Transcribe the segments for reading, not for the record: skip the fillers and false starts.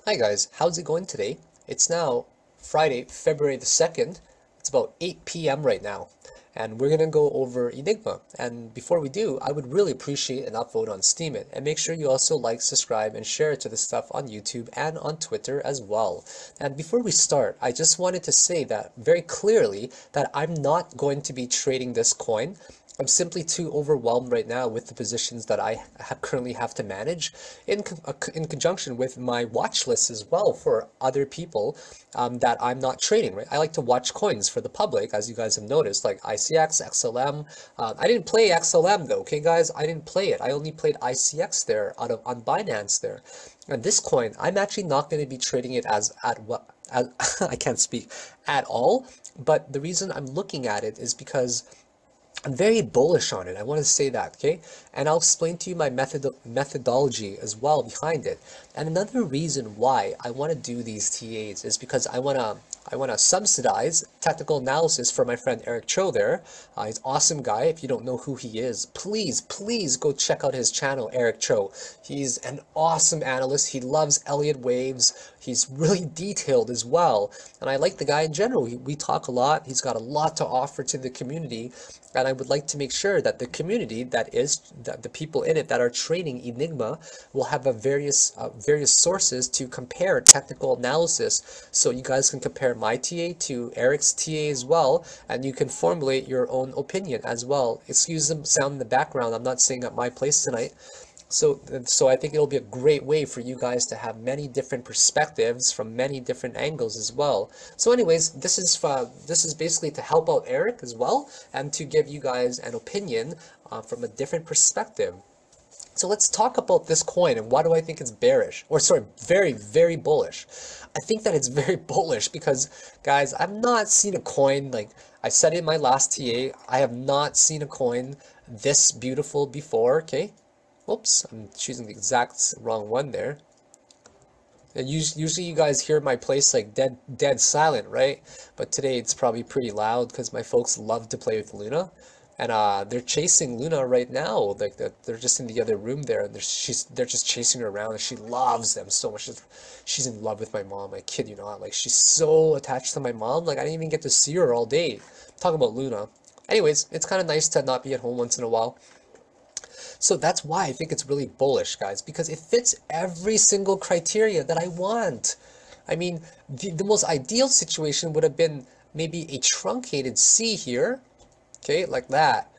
Hi guys, how's it going today? It's now Friday, February the 2nd. It's about 8 p.m. right now, and we're gonna go over Enigma. And before we do, I would really appreciate an upvote on Steemit, and make sure you also like, subscribe, and share to the stuff on YouTube and on Twitter as well. And before we start, I just wanted to say that very clearly that I'm not going to be trading this coin. I'm simply too overwhelmed right now with the positions that I currently have to manage in conjunction with my watch list as well for other people that I'm not trading, right? I like to watch coins for the public, as you guys have noticed, like ICX, XLM. I didn't play XLM though, okay guys? I didn't play it. I only played ICX there on Binance there. And this coin, I'm actually not going to be trading it as at what I can't speak at all. But the reason I'm looking at it is because I'm very bullish on it. I want to say that, okay? And I'll explain to you my methodology as well behind it. And another reason why I want to do these TAs is because I want to subsidize technical analysis for my friend Eric Cho there. He's an awesome guy. If you don't know who he is, please go check out his channel, Eric Cho. He's an awesome analyst. He loves Elliott waves. He's really detailed as well. And I like the guy in general. We talk a lot. He's got a lot to offer to the community. And I would like to make sure that the community, that the people in it that are trading Enigma, will have various sources to compare technical analysis, so you guys can compare my TA to Eric's TA as well, and you can formulate your own opinion as well. Excuse the sound in the background. I'm not sitting at my place tonight. So I think it'll be a great way for you guys to have many different perspectives from many different angles as well. So anyways, this is basically to help out Eric as well, and to give you guys an opinion from a different perspective. So let's talk about this coin and why do I think it's bearish? Or sorry, very bullish. I think that it's very bullish because, guys, I've not seen a coin, like I said in my last TA, I have not seen a coin this beautiful before, okay? Oops, I'm choosing the exact wrong one there. And usually you guys hear my place like dead silent, right? But today it's probably pretty loud because my folks love to play with Luna. And they're chasing Luna right now. Like they're just in the other room there, and they're just chasing her around, and she loves them so much. She's in love with my mom. I kid you not. Like she's so attached to my mom. Like I didn't even get to see her all day. Talking about Luna. Anyways, it's kind of nice to not be at home once in a while. So that's why I think it's really bullish, guys, because it fits every single criteria that I want. I mean, the most ideal situation would have been maybe a truncated C here, okay, like that.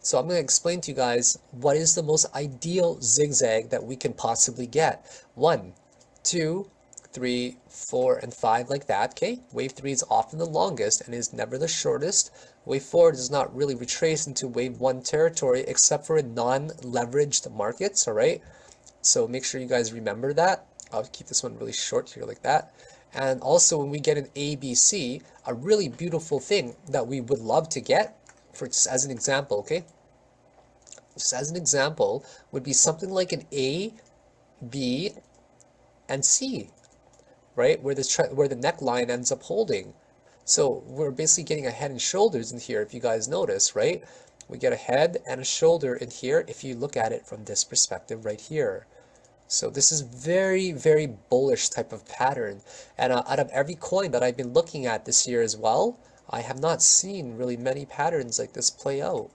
So I'm going to explain to you guys what is the most ideal zigzag that we can possibly get. 1, 2, 3, 4, and 5 like that, okay? Wave 3 is often the longest and is never the shortest. Wave 4 does not really retrace into wave 1 territory except for in non-leveraged markets, all right? So make sure you guys remember that. I'll keep this one really short here like that. And also when we get an ABC, a really beautiful thing that we would love to get, for just as an example, okay? Just as an example, would be something like an A, B, and C, right? Where the neckline ends up holding. So we're basically getting a head and shoulders in here, if you guys notice, right? We get a head and a shoulder in here if you look at it from this perspective right here. So this is very bullish type of pattern. And out of every coin that I've been looking at this year as well, I have not seen really many patterns like this play out.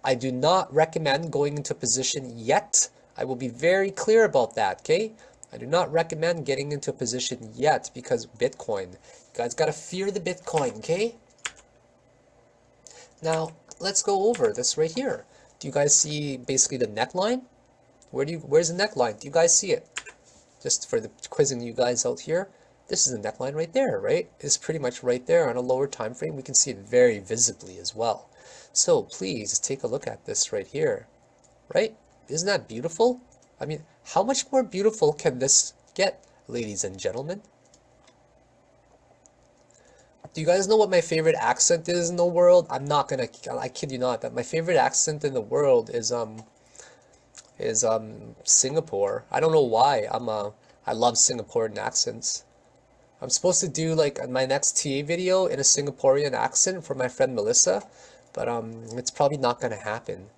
I do not recommend going into position yet. I will be very clear about that, okay? I do not recommend getting into a position yet because Bitcoin. You guys gotta fear the Bitcoin, okay? Now, let's go over this right here. Do you guys see basically the neckline? Where's the neckline? Do you guys see it? Just for the quizzing you guys out here, this is the neckline right there, right? It's pretty much right there on a lower time frame. We can see it very visibly as well. So please take a look at this right here, right? Isn't that beautiful? I mean, how much more beautiful can this get, ladies and gentlemen? Do you guys know what my favorite accent is in the world? I kid you not, that my favorite accent in the world is Singapore. I don't know why. I love Singaporean accents. I'm supposed to do like my next TA video in a Singaporean accent for my friend Melissa, but it's probably not gonna happen.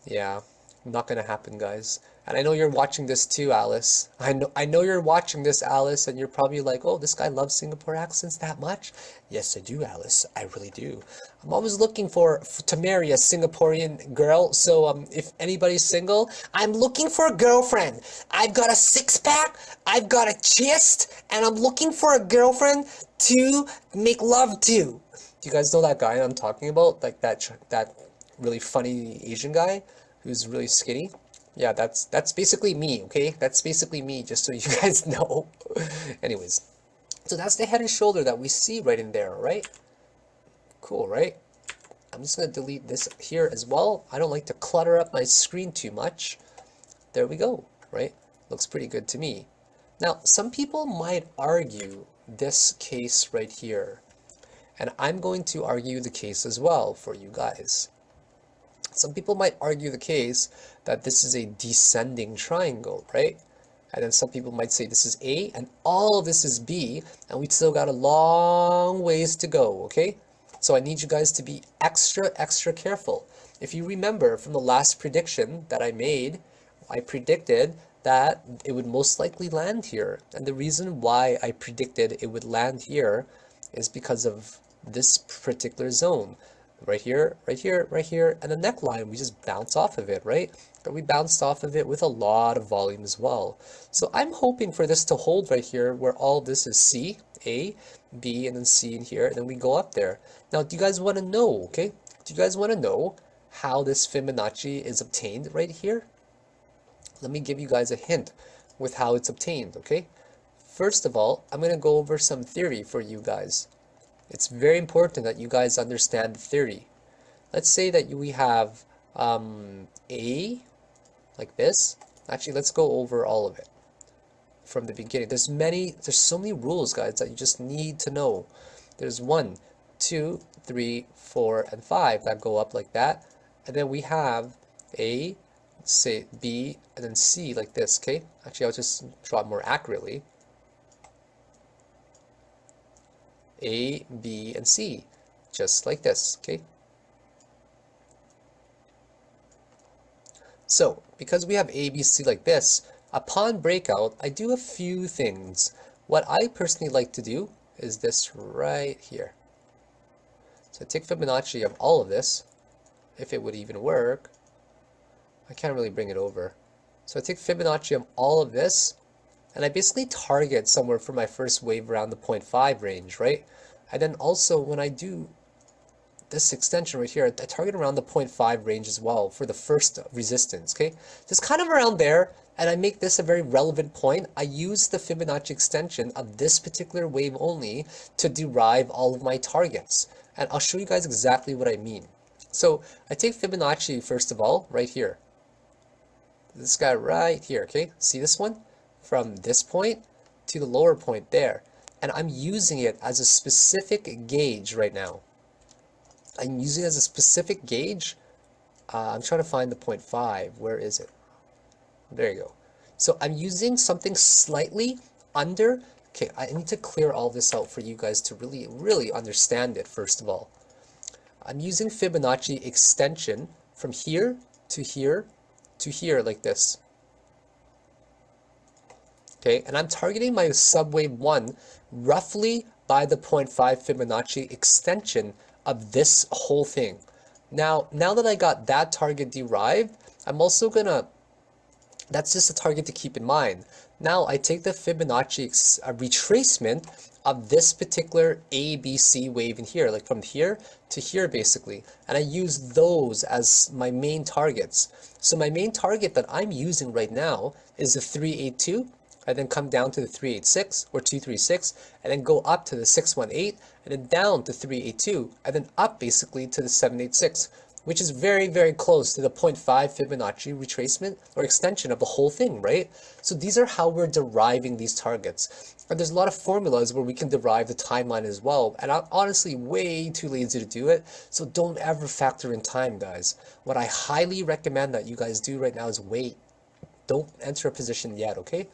Yeah, not gonna happen, guys. And I know you're watching this too, Alice. I know you're watching this, Alice, and you're probably like, oh, this guy loves Singapore accents that much? Yes, I do, Alice. I really do. I'm always looking to marry a Singaporean girl. So if anybody's single, I'm looking for a girlfriend. I've got a six-pack, I've got a chest, and I'm looking for a girlfriend to make love to. Do you guys know that guy I'm talking about? Like that really funny Asian guy who's really skinny? Yeah, that's basically me, okay? That's basically me, just so you guys know. Anyways, so that's the head and shoulder that we see right in there, right? Cool, right? I'm just going to delete this here as well. I don't like to clutter up my screen too much. There we go, right? Looks pretty good to me. Now, some people might argue this case right here, and I'm going to argue the case as well for you guys. Some people might argue the case that this is a descending triangle, right? And then some people might say this is A and all of this is B, and we still got a long ways to go, okay? So I need you guys to be extra careful. If you remember from the last prediction that I made, I predicted that it would most likely land here. And the reason why I predicted it would land here is because of this particular zone. Right here, right here, right here, and the neckline, we just bounce off of it, right? But we bounced off of it with a lot of volume as well. So I'm hoping for this to hold right here, where all this is C, A, B, and then C in here, and then we go up there. Now, do you guys want to know, okay? Do you guys want to know how this Fibonacci is obtained right here? Let me give you guys a hint with how it's obtained, okay? First of all, I'm going to go over some theory for you guys. It's very important that you guys understand the theory. Let's say that we have A, like this. Actually, let's go over all of it from the beginning. There's so many rules, guys, that you just need to know. There's 1, 2, 3, 4, and 5 that go up like that. And then we have A, say B, and then C like this, okay? Actually, I'll just draw it more accurately. A, B, and C, just like this, okay? So, because we have A, B, C like this, upon breakout, I do a few things. What I personally like to do is this right here. So I take Fibonacci of all of this, if it would even work. I can't really bring it over. So I take Fibonacci of all of this, and I basically target somewhere for my first wave around the 0.5 range, right? And then also when I do this extension right here, I target around the 0.5 range as well for the first resistance, okay? Just kind of around there, and I make this a very relevant point. I use the Fibonacci extension of this particular wave only to derive all of my targets. And I'll show you guys exactly what I mean. So I take Fibonacci, first of all, right here. This guy right here, okay? See this one? From this point to the lower point there. And I'm using it as a specific gauge right now. I'm using it as a specific gauge. I'm trying to find the 0.5. Where is it? There you go. So I'm using something slightly under. Okay, I need to clear all this out for you guys to really understand it, first of all. I'm using Fibonacci extension from here to here to here like this. Okay, and I'm targeting my subwave 1 roughly by the 0.5 Fibonacci extension of this whole thing. Now that I got that target derived, I'm also gonna, that's just a target to keep in mind. Now I take the Fibonacci retracement of this particular ABC wave in here, like from here to here basically, and I use those as my main targets. So my main target that I'm using right now is the 382, and then come down to the 386 or 236, and then go up to the 618, and then down to 382, and then up basically to the 786, which is very close to the 0.5 Fibonacci retracement or extension of the whole thing, right? So these are how we're deriving these targets. And there's a lot of formulas where we can derive the timeline as well, and I'm honestly way too lazy to do it, so don't ever factor in time, guys. What I highly recommend that you guys do right now is wait. Don't enter a position yet, okay?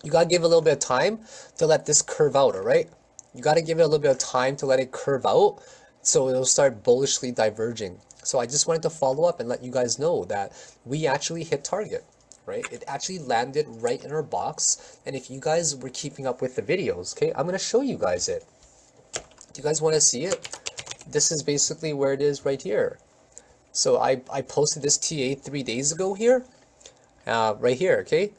You gotta give it a little bit of time to let this curve out, alright? You gotta give it a little bit of time to let it curve out so it'll start bullishly diverging. So I just wanted to follow up and let you guys know that we actually hit target, right? It actually landed right in our box. And if you guys were keeping up with the videos, okay, I'm going to show you guys it. Do you guys want to see it? This is basically where it is right here. So I posted this TA 3 days ago here, right here, okay?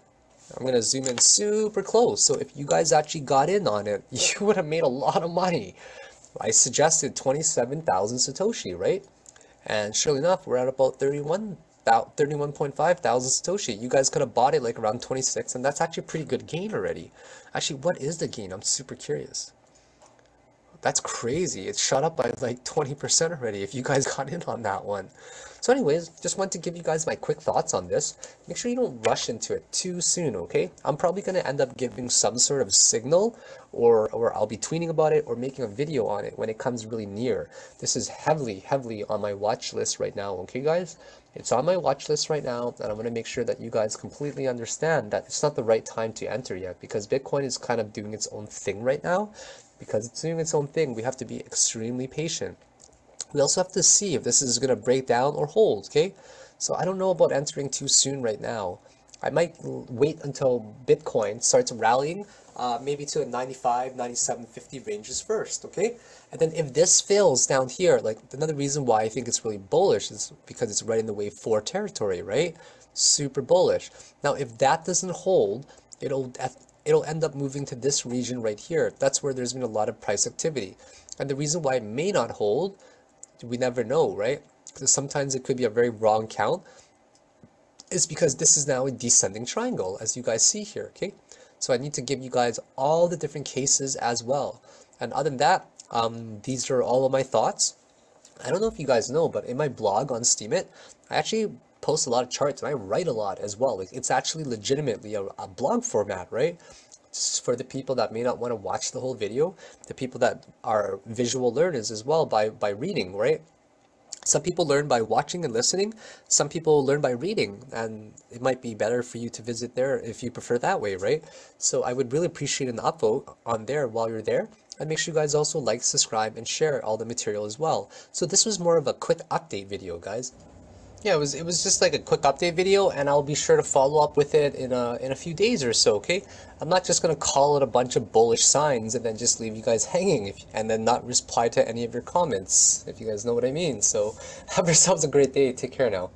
I'm going to zoom in super close. So if you guys actually got in on it, you would have made a lot of money. I suggested 27,000 Satoshi, right? And surely enough, we're at about 31.5 thousand Satoshi. You guys could have bought it like around 26, and that's actually a pretty good gain already. Actually, what is the gain? I'm super curious. That's crazy. It shot up by like 20% already if you guys got in on that one. So anyways, just want to give you guys my quick thoughts on this. Make sure you don't rush into it too soon, okay? I'm probably going to end up giving some sort of signal, or I'll be tweeting about it or making a video on it when it comes really near. This is heavily on my watch list right now, okay guys? It's on my watch list right now, and I'm going to make sure that you guys completely understand that it's not the right time to enter yet, because Bitcoin is kind of doing its own thing right now. Because it's doing its own thing, we have to be extremely patient. We also have to see if this is going to break down or hold, okay? So I don't know about entering too soon right now. I might wait until Bitcoin starts rallying, maybe to a 95, 97, 50 ranges first, okay? And then if this fails down here, like another reason why I think it's really bullish is because it's right in the wave 4 territory, right? Super bullish. Now, if that doesn't hold, it'll end up moving to this region right here. That's where there's been a lot of price activity. And the reason why it may not hold, we never know, right? Because sometimes it could be a very wrong count, is because this is now a descending triangle, as you guys see here, okay? So I need to give you guys all the different cases as well. And other than that, these are all of my thoughts. I don't know if you guys know, but in my blog on Steemit, I actually post a lot of charts and I write a lot as well. Like, it's actually legitimately a blog format, right? Just for the people that may not want to watch the whole video, the people that are visual learners as well by reading, right? Some people learn by watching and listening. Some people learn by reading, and it might be better for you to visit there if you prefer that way, right? So I would really appreciate an upvote on there while you're there. And make sure you guys also like, subscribe, and share all the material as well. So this was more of a quick update video, guys. Yeah, it was just like a quick update video, and I'll be sure to follow up with it in a few days or so, okay? I'm not just gonna call it a bunch of bullish signs and then just leave you guys hanging and then not reply to any of your comments, if you guys know what I mean. So have yourselves a great day. Take care now.